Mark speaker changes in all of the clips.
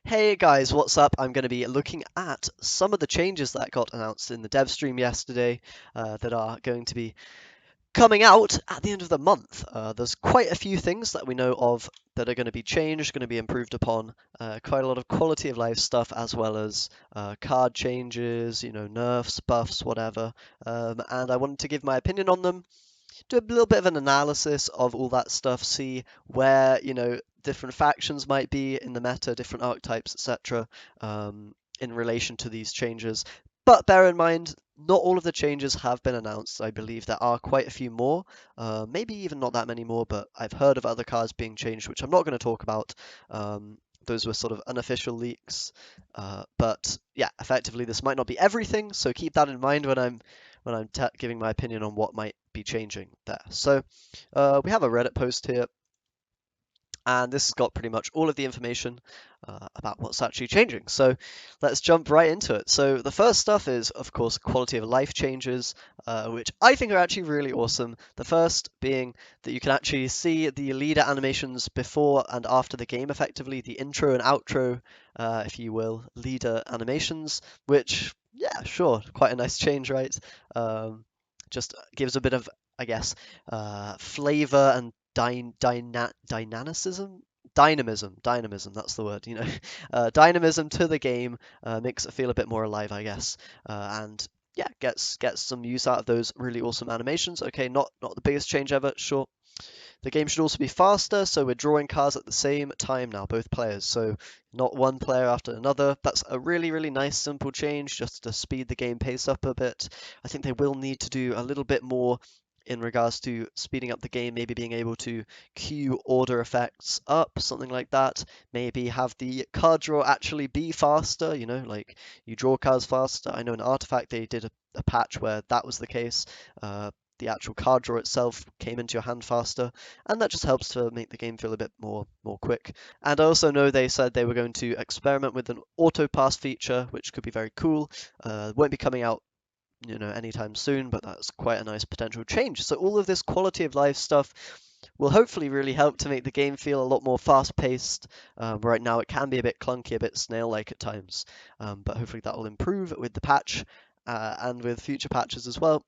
Speaker 1: Hey guys, what's up? I'm going to be looking at some of the changes that got announced in the dev stream yesterday that are going to be coming out at the end of the month. There's quite a few things that we know of that are going to be changed, going to be improved upon, quite a lot of quality of life stuff, as well as card changes, nerfs, buffs, whatever. And I wanted to give my opinion on them, do a little bit of an analysis of all that stuff, see where, different factions might be in the meta, different archetypes, etc., in relation to these changes. But bear in mind, not all of the changes have been announced. I believe there are quite a few more, maybe even not that many more, but I've heard of other cards being changed, which I'm not going to talk about. Those were sort of unofficial leaks. But yeah, effectively, this might not be everything, so keep that in mind when I'm giving my opinion on what might be changing there. So we have a Reddit post here, and this has got pretty much all of the information about what's actually changing. So let's jump right into it. So the first stuff is, of course, quality of life changes, which I think are actually really awesome. The first being that you can actually see the leader animations before and after the game, effectively, the intro and outro, if you will, leader animations, which, yeah, sure, quite a nice change, right? Just gives a bit of, I guess, flavor and dynamism, that's the word, dynamism to the game, makes it feel a bit more alive, I guess, and yeah, gets some use out of those really awesome animations. Okay, not the biggest change ever, sure. The game should also be faster, so we're drawing cards at the same time now, both players, so not one player after another. That's a really, really nice, simple change, just to speed the game pace up a bit. I think they will need to do a little bit more in regards to speeding up the game, maybe being able to queue order effects up, something like that. Maybe have the card draw actually be faster, like you draw cards faster. I know in Artifact they did a patch where that was the case. The actual card draw itself came into your hand faster, and that just helps to make the game feel a bit more quick. And I also know they said they were going to experiment with an auto pass feature, which could be very cool. Won't be coming out anytime soon, but that's quite a nice potential change. So all of this quality of life stuff will hopefully really help to make the game feel a lot more fast-paced. Right now it can be a bit clunky, a bit snail-like at times, but hopefully that will improve with the patch and with future patches as well.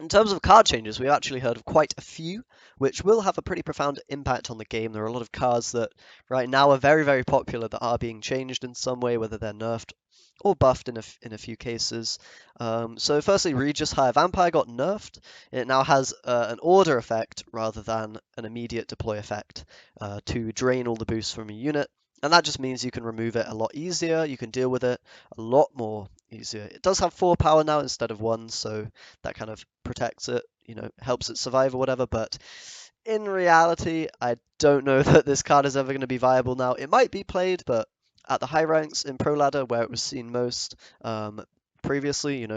Speaker 1: In terms of card changes, we've actually heard of quite a few, which will have a pretty profound impact on the game. There are a lot of cards that right now are very, very popular that are being changed in some way, whether they're nerfed or buffed in a few cases. So firstly, Regis Higher Vampire got nerfed. It now has an order effect rather than an immediate deploy effect to drain all the boosts from a unit. And that just means you can remove it a lot easier, you can deal with it a lot more easier. It does have 4 power now instead of 1, so that kind of protects it, helps it survive or whatever, but in reality, I don't know that this card is ever going to be viable now. It might be played, but at the high ranks in Pro Ladder, where it was seen most previously,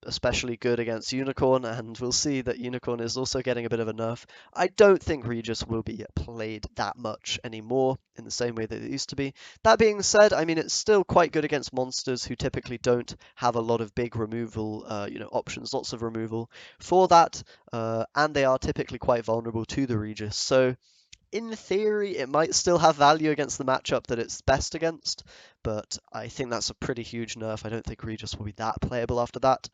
Speaker 1: especially good against Unicorn, and we'll see that Unicorn is also getting a bit of a nerf. I don't think Regis will be played that much anymore in the same way that it used to be. That being said, I mean, it's still quite good against monsters who typically don't have a lot of big removal, options, lots of removal for that, and they are typically quite vulnerable to the Regis. So in theory, it might still have value against the matchup that it's best against, but I think that's a pretty huge nerf. I don't think Regis will be that playable after that.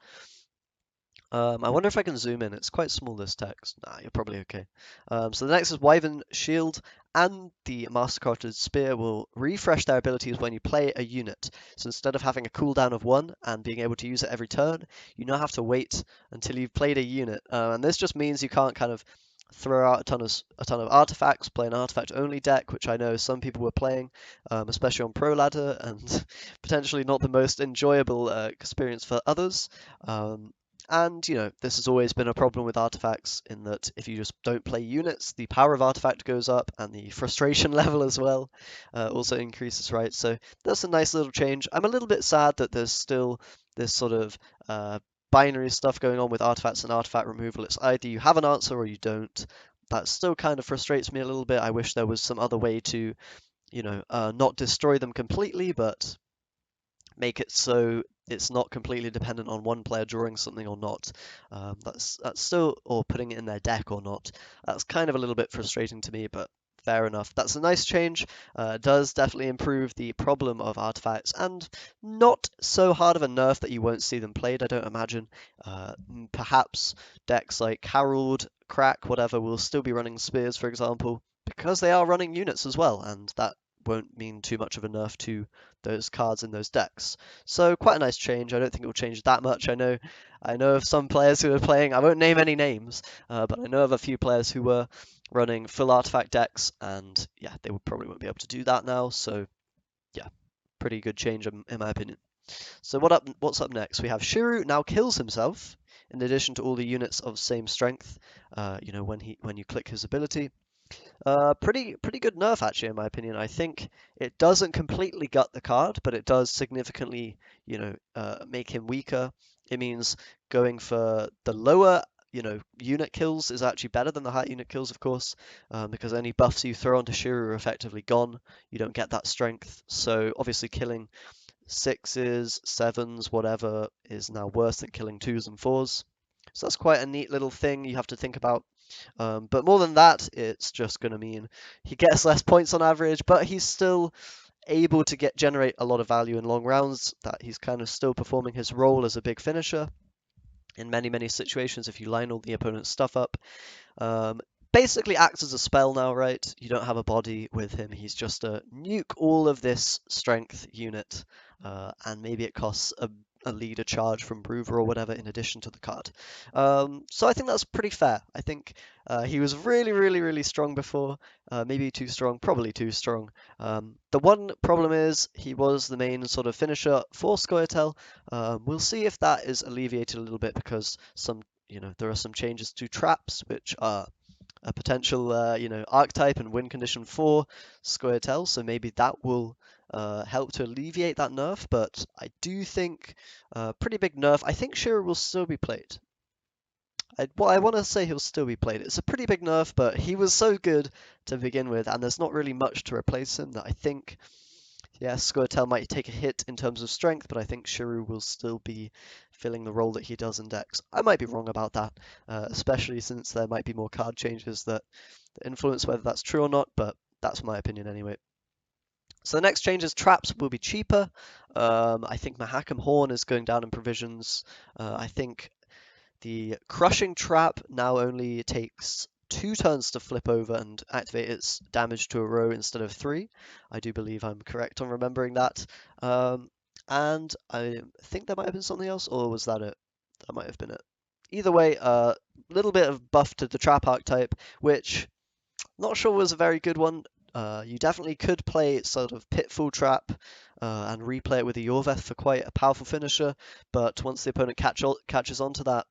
Speaker 1: I wonder if I can zoom in. It's quite small, this text. Nah, you're probably okay. So the next is Wyvern Shield and the Mastercrafted Spear will refresh their abilities when you play a unit. So instead of having a cooldown of 1 and being able to use it every turn, you now have to wait until you've played a unit. And this just means you can't kind of throw out a ton of artifacts, play an artifact only deck, which I know some people were playing, especially on Pro Ladder, and potentially not the most enjoyable experience for others. And, this has always been a problem with artifacts in that if you just don't play units, the power of artifact goes up and the frustration level as well also increases, right? So that's a nice little change. I'm a little bit sad that there's still this sort of binary stuff going on with artifacts and artifact removal. It's either you have an answer or you don't. That still kind of frustrates me a little bit. I wish there was some other way to, not destroy them completely, but make it so it's not completely dependent on one player drawing something or not. That's still, or putting it in their deck or not. That's kind of a little bit frustrating to me, but fair enough. That's a nice change. Does definitely improve the problem of artifacts, and not so hard of a nerf that you won't see them played, I don't imagine. Perhaps decks like Harold, Crack, whatever, will still be running spears, for example, because they are running units as well, and that won't mean too much of a nerf to those cards in those decks. So quite a nice change. I don't think it will change that much. I know of some players who are playing, I won't name any names, but I know of a few players who were running full artifact decks, and yeah, they would probably won't be able to do that now. So yeah, pretty good change in my opinion. So what's up next? We have Shiru now kills himself in addition to all the units of same strength. You know, when you click his ability. Pretty good nerf actually, in my opinion. I think it doesn't completely gut the card, but it does significantly, make him weaker. It means going for the lower, unit kills is actually better than the high unit kills, of course, because any buffs you throw onto Shiru are effectively gone. You don't get that strength. So obviously killing sixes, sevens, whatever is now worse than killing twos and fours. So that's quite a neat little thing you have to think about. But more than that, it's just going to mean he gets less points on average, but he's still able to generate a lot of value in long rounds, that he's kind of still performing his role as a big finisher in many situations if you line all the opponent's stuff up. Basically acts as a spell now, right? You don't have a body with him. He's just a nuke all of this strength unit, and maybe it costs a leader charge from Brewer or whatever in addition to the card. So I think that's pretty fair. I think he was really strong before. Maybe too strong, probably too strong. The one problem is he was the main sort of finisher for Scoia'tael. We'll see if that is alleviated a little bit because there are some changes to traps which are a potential, archetype and win condition for Scoia'tael, so maybe that will help to alleviate that nerf, but I do think pretty big nerf. I think Shiru will still be played. I want to say he'll still be played. It's a pretty big nerf, but he was so good to begin with, and there's not really much to replace him that I think, yeah, Scoia'tael might take a hit in terms of strength, but I think Shiru will still be filling the role that he does in decks. I might be wrong about that, especially since there might be more card changes that influence whether that's true or not, but that's my opinion anyway. So the next change is traps will be cheaper. I think Mahakam Horn is going down in provisions. I think the Crushing Trap now only takes 2 turns to flip over and activate its damage to a row instead of 3. I do believe I'm correct on remembering that. And I think there might have been something else, or was that it? That might have been it. Either way, a little bit of buff to the trap archetype, which not sure was a very good one. You definitely could play sort of Pitfall Trap and replay it with a Yorveth for quite a powerful finisher, but once the opponent catches on to that,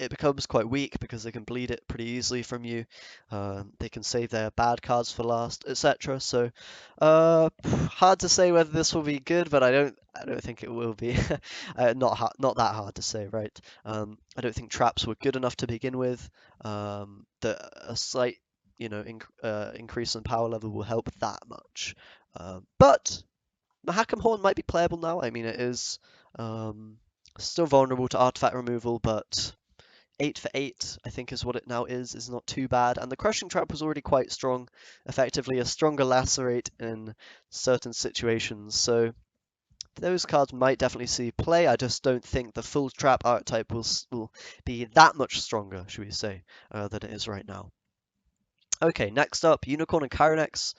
Speaker 1: it becomes quite weak because they can bleed it pretty easily from you. They can save their bad cards for last, etc. So hard to say whether this will be good, but I don't think it will be. Not that hard to say, right? I don't think traps were good enough to begin with. A slight increase in power level will help that much. But Mahakam Horn might be playable now. I mean, it is still vulnerable to artifact removal, but 8 for 8, I think is what it now is not too bad. And the Crushing Trap was already quite strong, effectively a stronger Lacerate in certain situations. So those cards might definitely see play. I just don't think the full Trap archetype will be that much stronger, should we say, than it is right now. Okay, next up, Unicorn and Chironex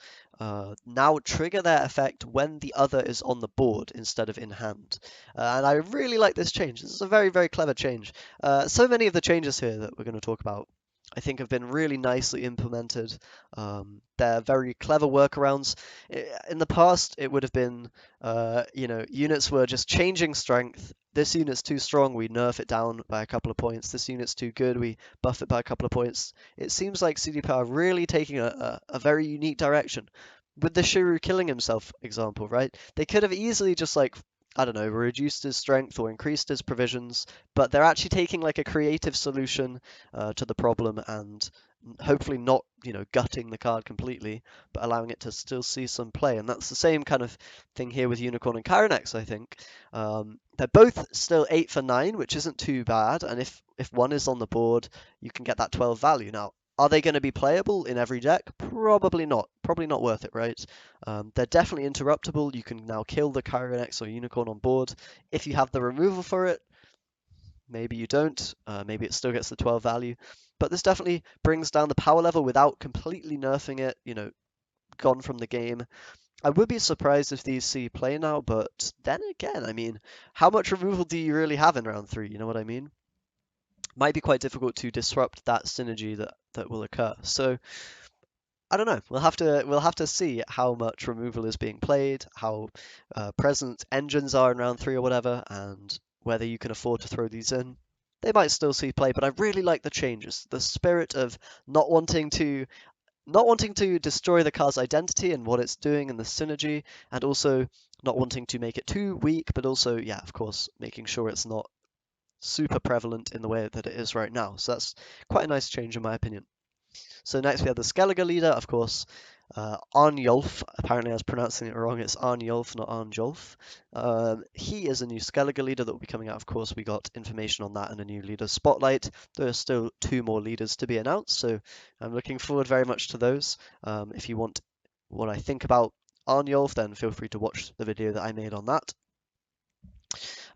Speaker 1: now trigger their effect when the other is on the board instead of in hand. And I really like this change. This is a very clever change. So many of the changes here that we're going to talk about, I think, have been really nicely implemented. They're very clever workarounds. In the past, it would have been, units were just changing strength. This unit's too strong, we nerf it down by a couple of points. This unit's too good, we buff it by a couple of points. It seems like CDPR are really taking a very unique direction. With the Shiru killing himself example, right? They could have easily just I don't know, reduced his strength or increased his provisions, but they're actually taking like a creative solution to the problem and hopefully not, gutting the card completely, but allowing it to still see some play. And that's the same kind of thing here with Unicorn and Chironex, I think. They're both still 8 for 9, which isn't too bad, and if one is on the board, you can get that 12 value. Now, Are they going to be playable in every deck? Probably not. Probably not worth it, right? They're definitely interruptible. You can now kill the Chironex or Unicorn on board. If you have the removal for it, maybe you don't. Maybe it still gets the 12 value. But this definitely brings down the power level without completely nerfing it, gone from the game. I would be surprised if these see play now, but then again, I mean, how much removal do you really have in round 3? You know what I mean? Might be quite difficult to disrupt that synergy that will occur. So I don't know. We'll have to see how much removal is being played, how present engines are in round 3 or whatever, and whether you can afford to throw these in. They might still see play, but I really like the changes. The spirit of not wanting to destroy the card's identity and what it's doing and the synergy, and also not wanting to make it too weak, but also, yeah, of course, making sure it's not super prevalent in the way that it is right now. So that's quite a nice change in my opinion. So next we have the Skellige leader, of course, Arnjolf. Apparently I was pronouncing it wrong. It's Arnjolf, not Arnjolf. He is a new Skellige leader that will be coming out. Of course, we got information on that in a new leader spotlight. There are still 2 more leaders to be announced, so I'm looking forward very much to those. If you want what I think about Arnjolf, then feel free to watch the video that I made on that.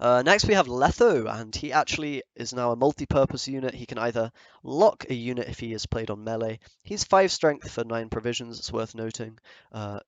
Speaker 1: Next we have Letho, and he actually is now a multi-purpose unit. He can either lock a unit if he is played on melee. He's 5 strength for 9 provisions, it's worth noting.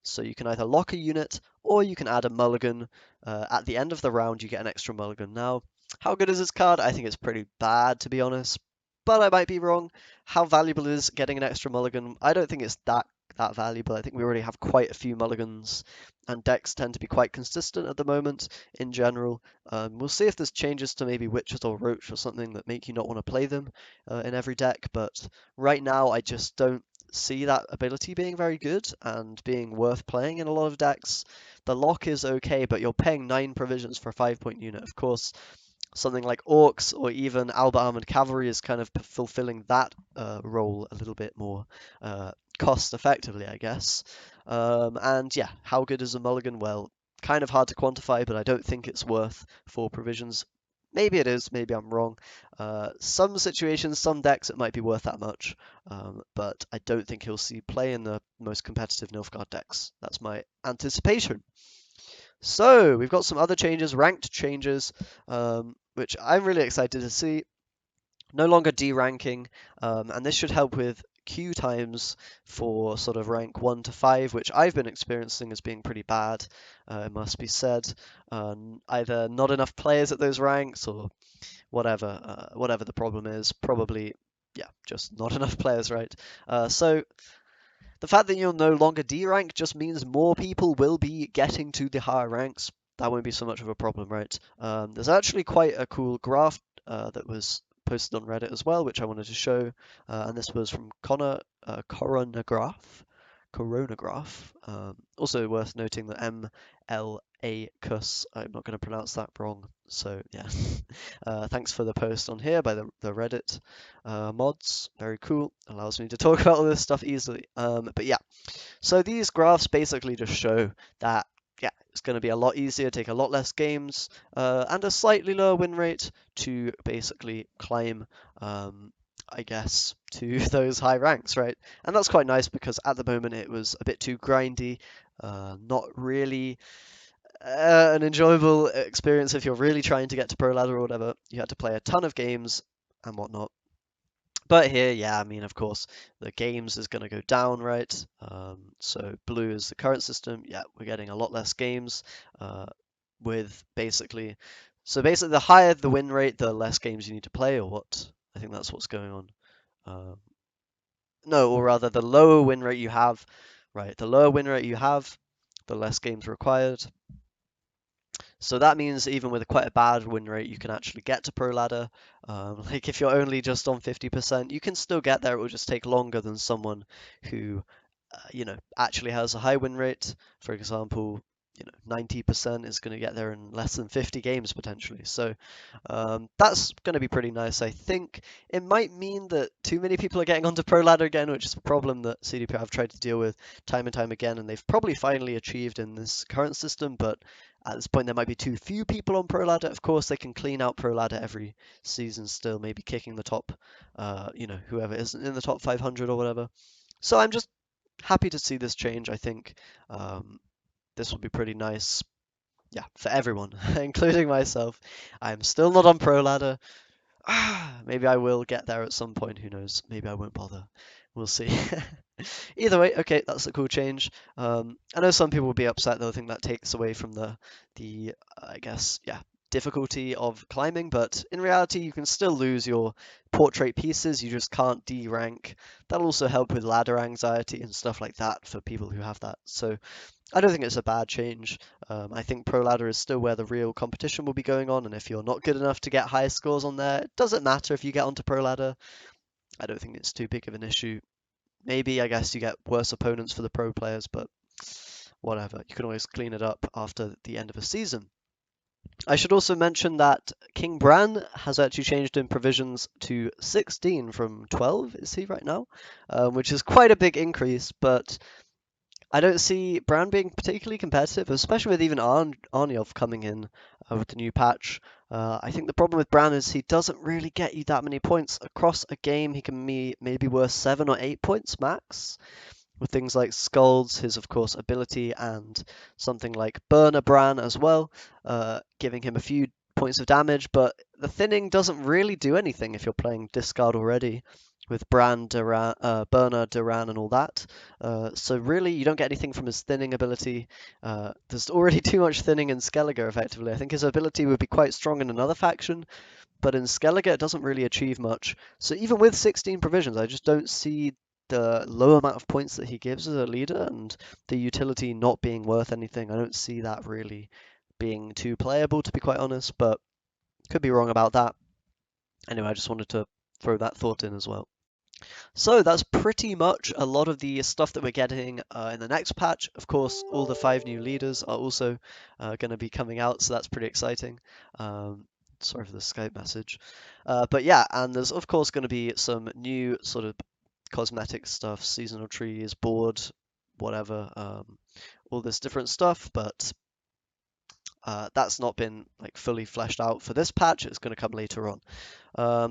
Speaker 1: So you can either lock a unit, or you can add a mulligan. At the end of the round, you get an extra mulligan. Now, how good is this card? I think it's pretty bad, to be honest. But I might be wrong. How valuable is getting an extra mulligan? I don't think it's that valuable. I think we already have quite a few mulligans, and decks tend to be quite consistent at the moment in general. We'll see if there's changes to maybe Witches or Roach or something that make you not want to play them in every deck, but right now I just don't see that ability being very good and being worth playing in a lot of decks. The lock is okay, but you're paying 9 provisions for a 5-point unit. Of course, something like Orcs or even Alba Armored Cavalry is kind of fulfilling that role a little bit more cost effectively, I guess. And yeah, how good is a mulligan? Well, kind of hard to quantify, but I don't think it's worth 4 provisions. Maybe it is, maybe I'm wrong. Some situations, some decks, it might be worth that much, but I don't think he'll see play in the most competitive Nilfgaard decks. That's my anticipation. So we've got some other changes, ranked changes, which I'm really excited to see. No longer D-ranking, and this should help with queue times for sort of rank 1 to 5, which I've been experiencing as being pretty bad, it must be said. Either not enough players at those ranks or whatever the problem is. Probably, yeah, just not enough players, right? So the fact that you'll no longer D-rank just means more people will be getting to the higher ranks. That won't be so much of a problem, right? There's actually quite a cool graph that was posted on Reddit as well, which I wanted to show, and this was from Chironegraph. Also worth noting that MLA I'm not going to pronounce that wrong, so yeah. Thanks for the post on here by the Reddit mods. Very cool. Allows me to talk about all this stuff easily. But yeah, so these graphs basically just show that yeah, it's going to be a lot easier, take a lot less games, and a slightly lower win rate to basically climb, I guess, to those high ranks, right? And that's quite nice because at the moment it was a bit too grindy, not really an enjoyable experience if you're really trying to get to Pro Ladder or whatever. You had to play a ton of games and whatnot. But here, yeah, I mean, of course, the games is going to go down, right? So blue is the current system. Yeah, we're getting a lot less games with basically... So basically, the higher the win rate, the less games you need to play, or what? I think that's what's going on. No, or rather, the lower win rate you have, right? The lower win rate you have, the less games required. So that means even with quite a bad win rate, you can actually get to Pro Ladder. Like if you're only just on 50%, you can still get there. It will just take longer than someone who, actually has a high win rate. For example, 90% is going to get there in less than 50 games potentially. So that's going to be pretty nice, I think. It might mean that too many people are getting onto Pro Ladder again, which is a problem that CDPR have tried to deal with time and time again, and they've probably finally achieved in this current system, but At this point, there might be too few people on Pro Ladder. Of course, they can clean out Pro Ladder every season still, maybe kicking the top, whoever isn't in the top 500 or whatever. So I'm just happy to see this change. I think this will be pretty nice, yeah, for everyone, including myself. I'm still not on Pro Ladder. Maybe I will get there at some point. Who knows? Maybe I won't bother. We'll see. Either way, okay, that's a cool change. I know some people will be upset though. I think that takes away from the I guess, yeah, difficulty of climbing. But in reality, you can still lose your portrait pieces. You just can't D rank. That'll also help with ladder anxiety and stuff like that for people who have that. So I don't think it's a bad change. I think Pro Ladder is still where the real competition will be going on, and if you're not good enough to get high scores on there, it doesn't matter if you get onto Pro Ladder. I don't think it's too big of an issue. Maybe, I guess, you get worse opponents for the pro players, but whatever. You can always clean it up after the end of a season. I should also mention that King Bran has actually changed in provisions to 16 from 12, is he right now? Which is quite a big increase, but I don't see Bran being particularly competitive, especially with even Arniov coming in with the new patch. I think the problem with Bran is he doesn't really get you that many points across a game. He can be maybe worth 7 or 8 points max. With things like Skulls, his, of course, ability, and something like Burner Bran as well, giving him a few points of damage, but the thinning doesn't really do anything if you're playing discard already with Bran, Burner, Duran, and all that. So really, you don't get anything from his thinning ability. There's already too much thinning in Skellige, effectively. I think his ability would be quite strong in another faction, but in Skellige, it doesn't really achieve much. So even with 16 provisions, I just don't see the low amount of points that he gives as a leader and the utility not being worth anything. I don't see that really being too playable, to be quite honest, but could be wrong about that. Anyway, I just wanted to throw that thought in as well. So that's pretty much a lot of the stuff that we're getting in the next patch. Of course, all the 5 new leaders are also going to be coming out, so that's pretty exciting. Sorry for the Skype message. But yeah, and there's of course going to be some new sort of cosmetic stuff, seasonal trees, board, whatever, all this different stuff, but that's not been like fully fleshed out for this patch. It's going to come later on.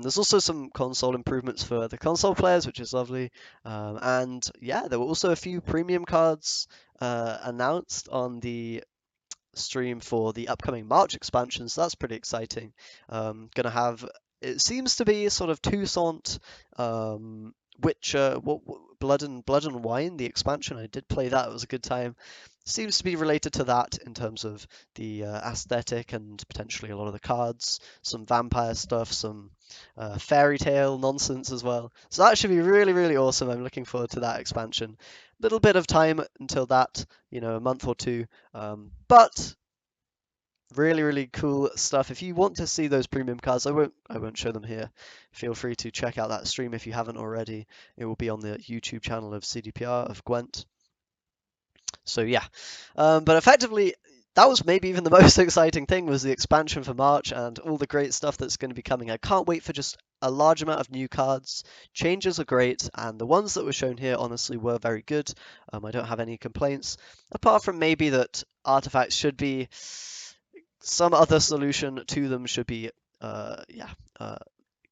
Speaker 1: There's also some console improvements for the console players, which is lovely. And yeah, there were also a few premium cards announced on the stream for the upcoming March expansion, so that's pretty exciting. Gonna have, it seems to be sort of Toussaint, Witcher, Blood and Wine, the expansion. I did play that; it was a good time. Seems to be related to that in terms of the aesthetic and potentially a lot of the cards, some vampire stuff, some fairy tale nonsense as well. So that should be really, really awesome. I'm looking forward to that expansion. Little bit of time until that, a month or two. But really, really cool stuff. If you want to see those premium cards, I won't show them here. Feel free to check out that stream if you haven't already. It will be on the YouTube channel of CDPR of Gwent. So yeah, but effectively, that was maybe even the most exciting thing, was the expansion for March and all the great stuff that's going to be coming. I can't wait for just a large amount of new cards. Changes are great, and the ones that were shown here honestly were very good. I don't have any complaints, apart from maybe that artifacts should be, some other solution to them should be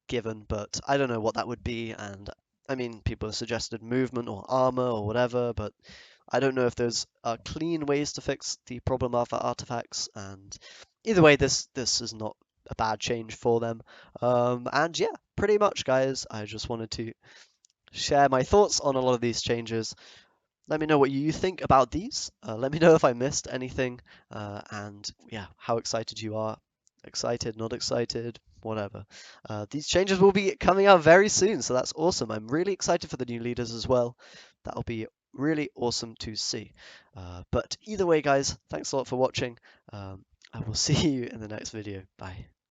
Speaker 1: given, but I don't know what that would be. And I mean, people have suggested movement or armor or whatever, but I don't know if there's clean ways to fix the problem of artifacts. And either way, this is not a bad change for them. And yeah, pretty much, guys, I just wanted to share my thoughts on a lot of these changes. Let me know what you think about these. Let me know if I missed anything, and yeah, how excited you are. Excited, not excited, whatever. These changes will be coming out very soon, so that's awesome. I'm really excited for the new leaders as well. That'll be really awesome to see. But either way, guys, thanks a lot for watching. I will see you in the next video. Bye.